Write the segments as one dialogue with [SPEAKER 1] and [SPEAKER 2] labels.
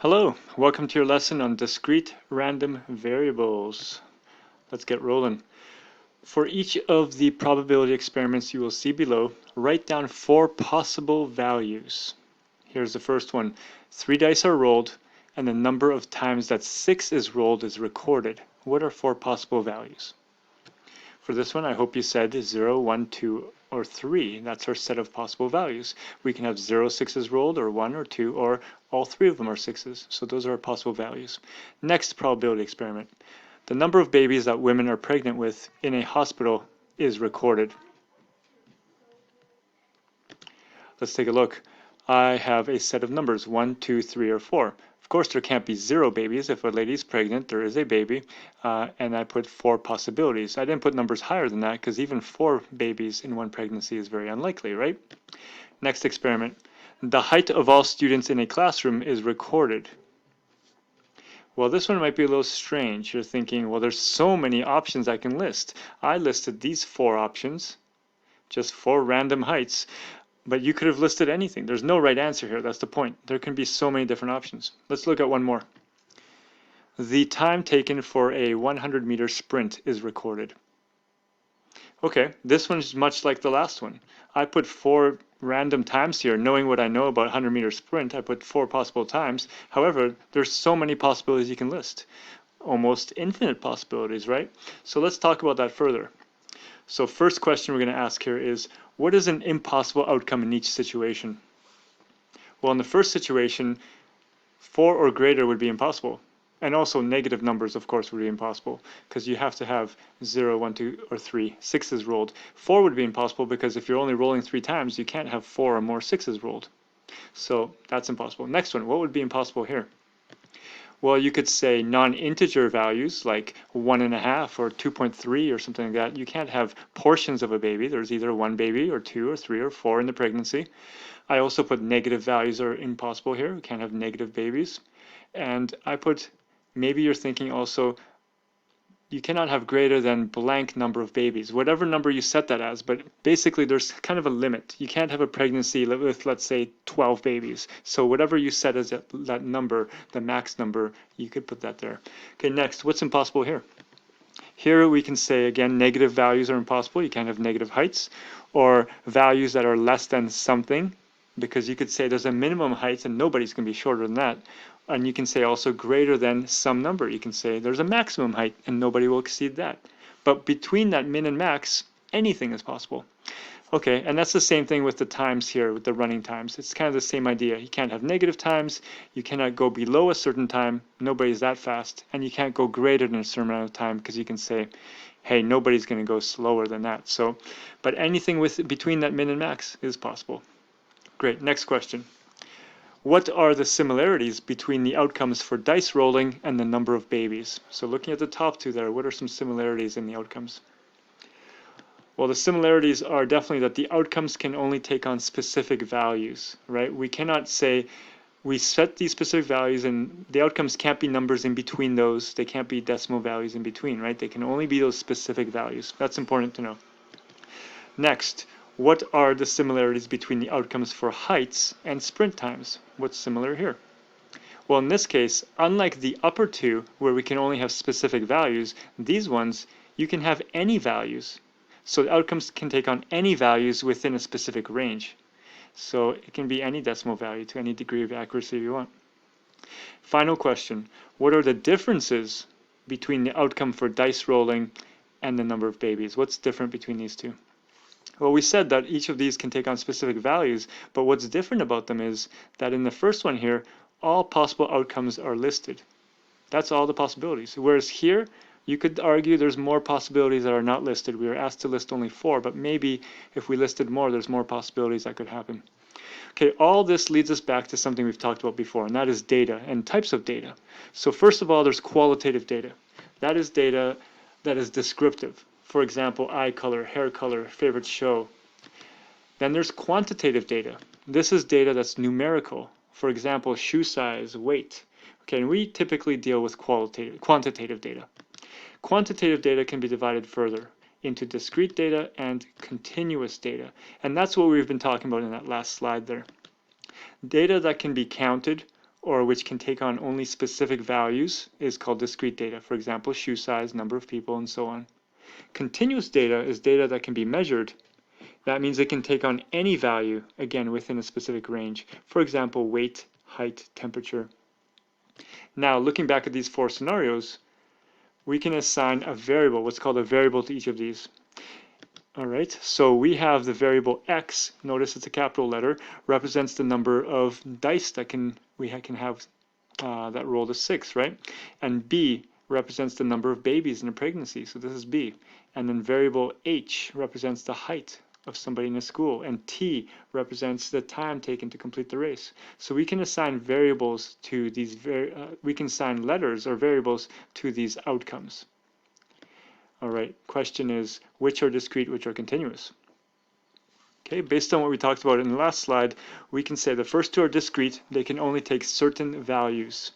[SPEAKER 1] Hello, welcome to your lesson on discrete random variables. Let's get rolling. For each of the probability experiments you will see below, write down 4 possible values. Here's the first one. 3 dice are rolled, and the number of times that 6 is rolled is recorded. What are 4 possible values? For this one, I hope you said 0, 1, 2, or 3. That's our set of possible values. We can have 0 sixes rolled, or 1 or 2, or all 3 of them are sixes. So those are our possible values. Next probability experiment. The number of babies that women are pregnant with in a hospital is recorded. Let's take a look. I have a set of numbers, 1, 2, 3, or 4. Of course, there can't be 0 babies. If a lady is pregnant, there is a baby, and I put 4 possibilities. I didn't put numbers higher than that because even 4 babies in one pregnancy is very unlikely, right? Next experiment. The height of all students in a classroom is recorded. Well, this one might be a little strange. You're thinking, well, there's so many options I can list. I listed these 4 options, just 4 random heights. But you could have listed anything. There's no right answer here. That's the point. There can be so many different options. Let's look at one more. The time taken for a 100-meter sprint is recorded. Okay, this one's much like the last one. I put 4 random times here. Knowing what I know about 100-meter sprint, I put 4 possible times. However, there's so many possibilities you can list. Almost infinite possibilities, right? So let's talk about that further. So first question we're going to ask here is, what is an impossible outcome in each situation? Well, in the first situation, 4 or greater would be impossible. And also negative numbers, of course, would be impossible because you have to have 0, 1, 2, or 3 sixes rolled. 4 would be impossible because if you're only rolling 3 times, you can't have 4 or more sixes rolled. So that's impossible. Next one, what would be impossible here? Well, you could say non-integer values like 1.5 or 2.3 or something like that. You can't have portions of a baby. There's either 1 baby or 2 or 3 or 4 in the pregnancy. I also put negative values are impossible here. We can't have negative babies. And I put, maybe you're thinking also, you cannot have greater than blank number of babies, whatever number you set that as, but basically there's kind of a limit. You can't have a pregnancy with, let's say, 12 babies. So whatever you set as that number, the max number, you could put that there. Okay, next, what's impossible here? Here we can say, again, negative values are impossible. You can't have negative heights, or values that are less than something, because you could say there's a minimum height and nobody's going to be shorter than that. And you can say also greater than some number. You can say there's a maximum height and nobody will exceed that. But between that min and max, anything is possible. Okay, and that's the same thing with the times here, with the running times. It's kind of the same idea. You can't have negative times, you cannot go below a certain time, nobody's that fast, and you can't go greater than a certain amount of time because you can say, hey, nobody's going to go slower than that. So, but anything between that min and max is possible. Great, next question. What are the similarities between the outcomes for dice rolling and the number of babies? So looking at the top two there, what are some similarities in the outcomes? Well, the similarities are definitely that the outcomes can only take on specific values, right? We cannot say we set these specific values and the outcomes can't be numbers in between those. They can't be decimal values in between, right? They can only be those specific values. That's important to know. Next, what are the similarities between the outcomes for heights and sprint times? What's similar here? Well, in this case, unlike the upper two, where we can only have specific values, these ones, you can have any values. So the outcomes can take on any values within a specific range. So it can be any decimal value to any degree of accuracy you want. Final question, what are the differences between the outcome for dice rolling and the number of babies? What's different between these two? Well, we said that each of these can take on specific values, but what's different about them is that in the first one here, all possible outcomes are listed. That's all the possibilities. Whereas here, you could argue there's more possibilities that are not listed. We were asked to list only 4, but maybe if we listed more, there's more possibilities that could happen. Okay, all this leads us back to something we've talked about before, and that is data and types of data. So first of all, there's qualitative data. That is data that is descriptive. For example, eye color, hair color, favorite show. Then there's quantitative data. This is data that's numerical. For example, shoe size, weight. Okay, and we typically deal with quantitative data. Quantitative data can be divided further into discrete data and continuous data. And that's what we've been talking about in that last slide there. Data that can be counted or which can take on only specific values, is called discrete data. For example, shoe size, number of people, and so on. Continuous data is data that can be measured. That means it can take on any value, again, within a specific range. For example, weight, height, temperature. Now, looking back at these four scenarios, we can assign a variable, what's called a variable, to each of these. All right, so we have the variable x, notice it's a capital letter, represents the number of dice that we can have that rolled a 6, right? And b represents the number of babies in a pregnancy, so this is b. And then variable h represents the height of somebody in a school, and t represents the time taken to complete the race. So we can assign variables to these, we can assign letters or variables to these outcomes. All right, question is, which are discrete, which are continuous? Okay, based on what we talked about in the last slide, we can say the first two are discrete, they can only take certain values,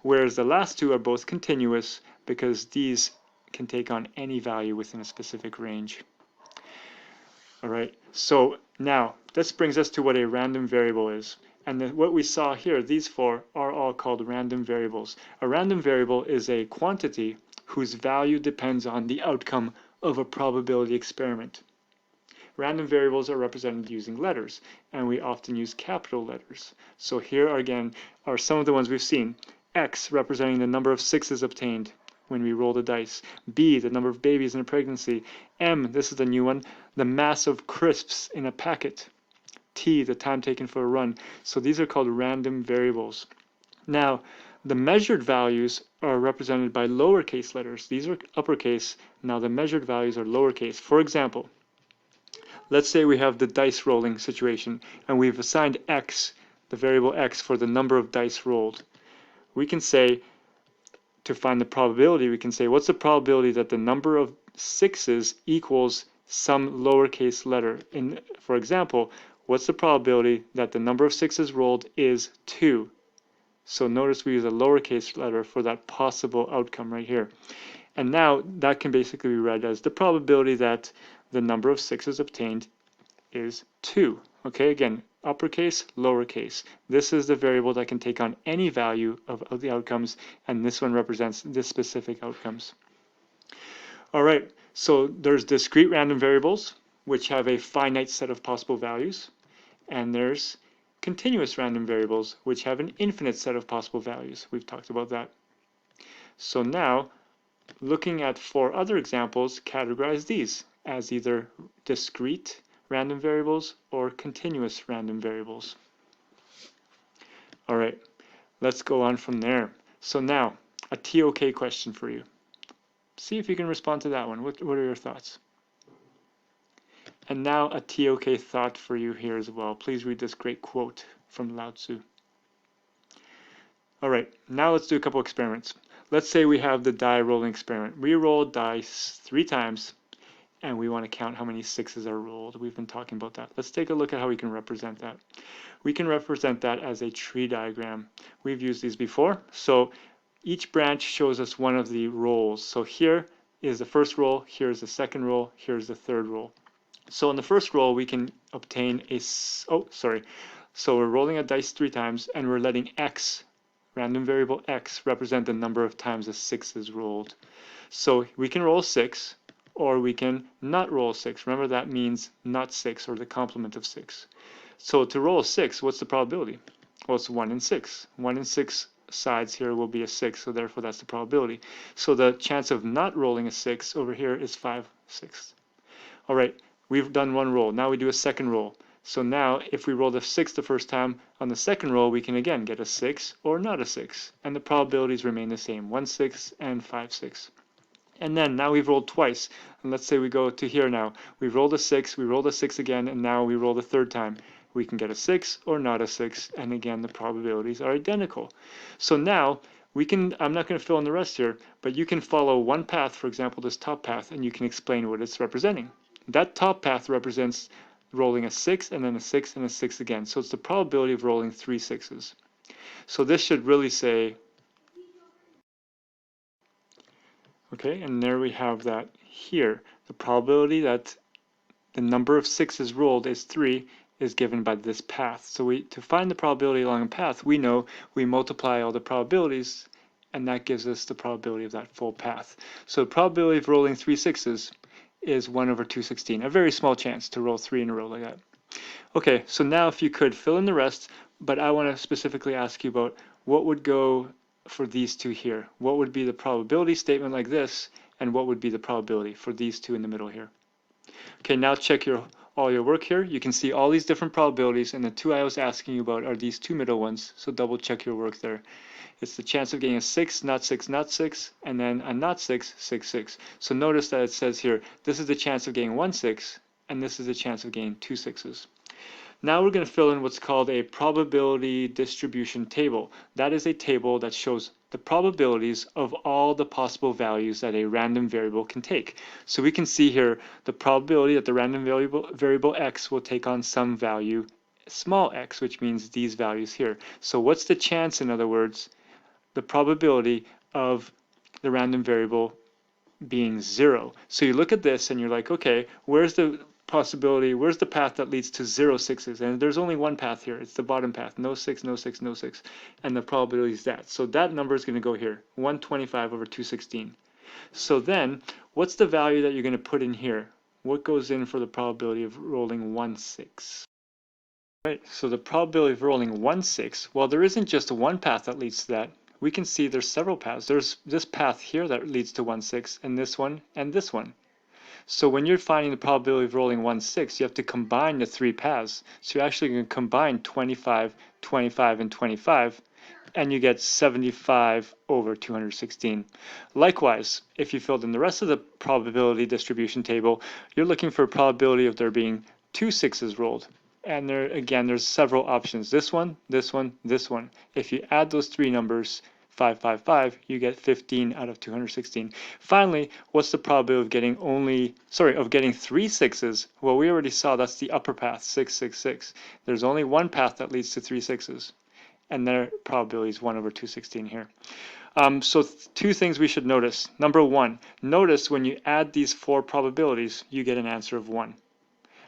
[SPEAKER 1] whereas the last two are both continuous because these can take on any value within a specific range. All right, so now this brings us to what a random variable is. And what we saw here, these four are all called random variables. A random variable is a quantity whose value depends on the outcome of a probability experiment. Random variables are represented using letters, and we often use capital letters. So here again are some of the ones we've seen. X representing the number of 6s obtained when we roll the dice. B, the number of babies in a pregnancy. M, this is the new one, the mass of crisps in a packet. T, the time taken for a run. So these are called random variables. Now, the measured values are represented by lowercase letters. These are uppercase. Now the measured values are lowercase. For example, let's say we have the dice rolling situation, and we've assigned x, the variable x, for the number of dice rolled. We can say, to find the probability, we can say, what's the probability that the number of 6s equals some lowercase letter? For example, what's the probability that the number of 6s rolled is 2? So notice we use a lowercase letter for that possible outcome right here. And now that can basically be read as the probability that the number of 6s obtained is 2. Okay, again, uppercase, lowercase. This is the variable that can take on any value of the outcomes, and this one represents the specific outcomes. All right, so there's discrete random variables, which have a finite set of possible values, and there's continuous random variables, which have an infinite set of possible values. We've talked about that. So now, looking at 4 other examples, categorize these as either discrete random variables or continuous random variables. All right, let's go on from there. So now, a TOK question for you. See if you can respond to that one. What are your thoughts? And now a TOK thought for you here as well. Please read this great quote from Lao Tzu. All right, now let's do a couple experiments. Let's say we have the die rolling experiment. We roll dice 3 times, and we want to count how many 6s are rolled. We've been talking about that. Let's take a look at how we can represent that. We can represent that as a tree diagram. We've used these before. So each branch shows us one of the rolls. So here is the first roll, here's the second roll, here's the third roll. So in the first roll, we can obtain so we're rolling a dice 3 times, and we're letting x, random variable x, represent the number of times a 6 is rolled. So we can roll 6, or we can not roll 6. Remember, that means not 6, or the complement of 6. So to roll a 6, what's the probability? Well, it's 1 in 6. 1 in 6 sides here will be a 6, so therefore that's the probability. So the chance of not rolling a 6 over here is 5/6. All right, we've done one roll. Now we do a second roll. So now if we roll the 6 the first time, on the second roll we can again get a 6 or not a 6, and the probabilities remain the same, 1/6 and 5/6. And then now we've rolled twice, and let's say we go to here now. We've rolled a 6, we rolled a 6 again, and now we roll the third time. We can get a 6 or not a 6, and again the probabilities are identical. So now we can, I'm not going to fill in the rest here, but you can follow one path, for example this top path, and you can explain what it's representing. That top path represents rolling a 6 and then a 6 and a 6 again. So it's the probability of rolling 3 6s. So this should really say, okay, and there we have that here. The probability that the number of 6s rolled is 3 is given by this path. So to find the probability along a path, we know we multiply all the probabilities, and that gives us the probability of that full path. So the probability of rolling 3 sixes is 1 over 216, a very small chance to roll 3 in a row like that. Okay, so now if you could fill in the rest, but I want to specifically ask you about what would go for these two here. What would be the probability statement like this, and what would be the probability for these two in the middle here? Okay, now check all your work here. You can see all these different probabilities, and the two I was asking you about are these two middle ones, so double check your work there. It's the chance of getting a 6, not 6, not 6, and then a not 6, 6, 6. So notice that it says here, this is the chance of getting 1 6, and this is the chance of getting 2 6s. Now we're going to fill in what's called a probability distribution table. That is a table that shows the probabilities of all the possible values that a random variable can take. So we can see here the probability that the random variable x will take on some value small x, which means these values here. So what's the chance, in other words, the probability of the random variable being 0? So you look at this and you're like, okay, where's the possibility, where's the path that leads to 0 6s? And there's only one path here. It's the bottom path. No 6, no 6, no 6. And the probability is that. So that number is going to go here, 125 over 216. So then, what's the value that you're going to put in here? What goes in for the probability of rolling 1 6? Right, so the probability of rolling 1 6, well, there isn't just one path that leads to that. We can see there's several paths. There's this path here that leads to 1 6, and this one, and this one. So when you're finding the probability of rolling 1 6, you have to combine the three paths. So you're actually going to combine 25, 25, and 25, and you get 75 over 216. Likewise, if you filled in the rest of the probability distribution table, you're looking for a probability of there being 2 6s rolled. And there, again, there's several options. This one, this one, this one. If you add those three numbers, 555, you get 15 out of 216. Finally, what's the probability of getting 3 6s? Well, we already saw that's the upper path, 6, 6, 6. There's only one path that leads to 3 6s, and their probability is 1 over 216 here. So two things we should notice. Number one, notice when you add these four probabilities, you get an answer of 1.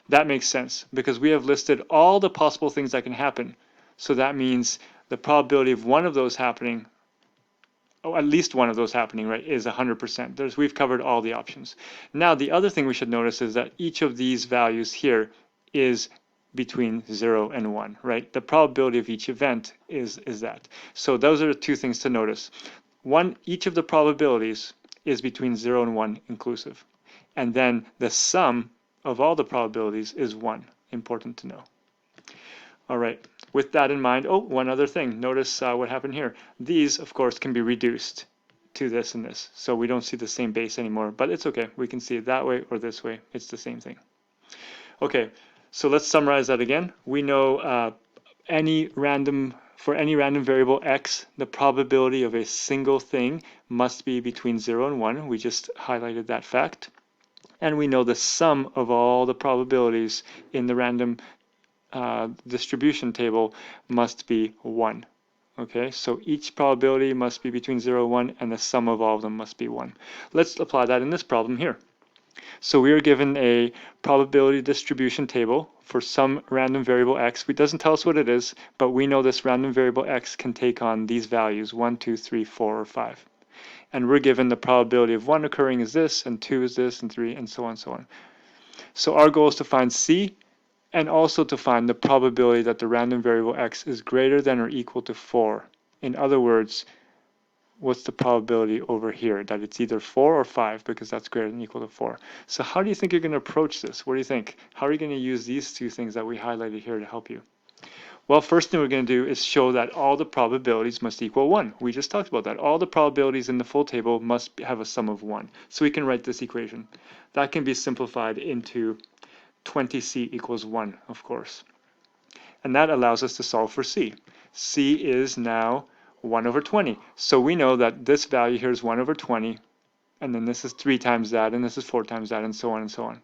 [SPEAKER 1] That makes sense because we have listed all the possible things that can happen. So that means the probability of one of those happening, at least one of those happening, right, is 100%. We've covered all the options. Now, the other thing we should notice is that each of these values here is between 0 and 1, right? The probability of each event is that. So those are the two things to notice. One, each of the probabilities is between 0 and 1 inclusive. And then the sum of all the probabilities is 1. Important to know. All right, with that in mind, one other thing. Notice what happened here. These, of course, can be reduced to this and this. So we don't see the same base anymore, but it's okay. We can see it that way or this way. It's the same thing. Okay, so let's summarize that again. We know for any random variable x, the probability of a single thing must be between 0 and 1. We just highlighted that fact. And we know the sum of all the probabilities in the random distribution table must be 1. Okay, so each probability must be between 0 and 1, and the sum of all of them must be 1. Let's apply that in this problem here. So we are given a probability distribution table for some random variable x. It doesn't tell us what it is, but we know this random variable x can take on these values, 1, 2, 3, 4, or 5. And we're given the probability of 1 occurring is this, and 2 is this, and 3, and so on and so on. So our goal is to find C, and also to find the probability that the random variable x is greater than or equal to 4. In other words, what's the probability over here? That it's either 4 or 5, because that's greater than or equal to 4. So how do you think you're going to approach this? What do you think? How are you going to use these two things that we highlighted here to help you? Well, first thing we're going to do is show that all the probabilities must equal 1. We just talked about that. All the probabilities in the full table must have a sum of 1. So we can write this equation. That can be simplified into 20c equals 1, of course. And that allows us to solve for c. c is now 1 over 20. So we know that this value here is 1 over 20, and then this is 3 times that, and this is 4 times that, and so on and so on.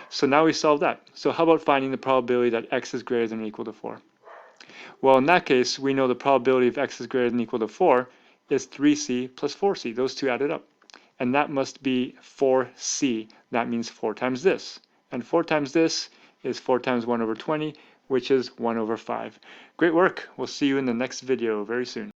[SPEAKER 1] So now we solve that. So how about finding the probability that x is greater than or equal to 4? Well, in that case, we know the probability of x is greater than or equal to 4 is 3c plus 4c. Those two added up. And that must be 4c. That means 4 times this. And 4 times this is 4 times 1 over 20, which is 1 over 5. Great work. We'll see you in the next video very soon.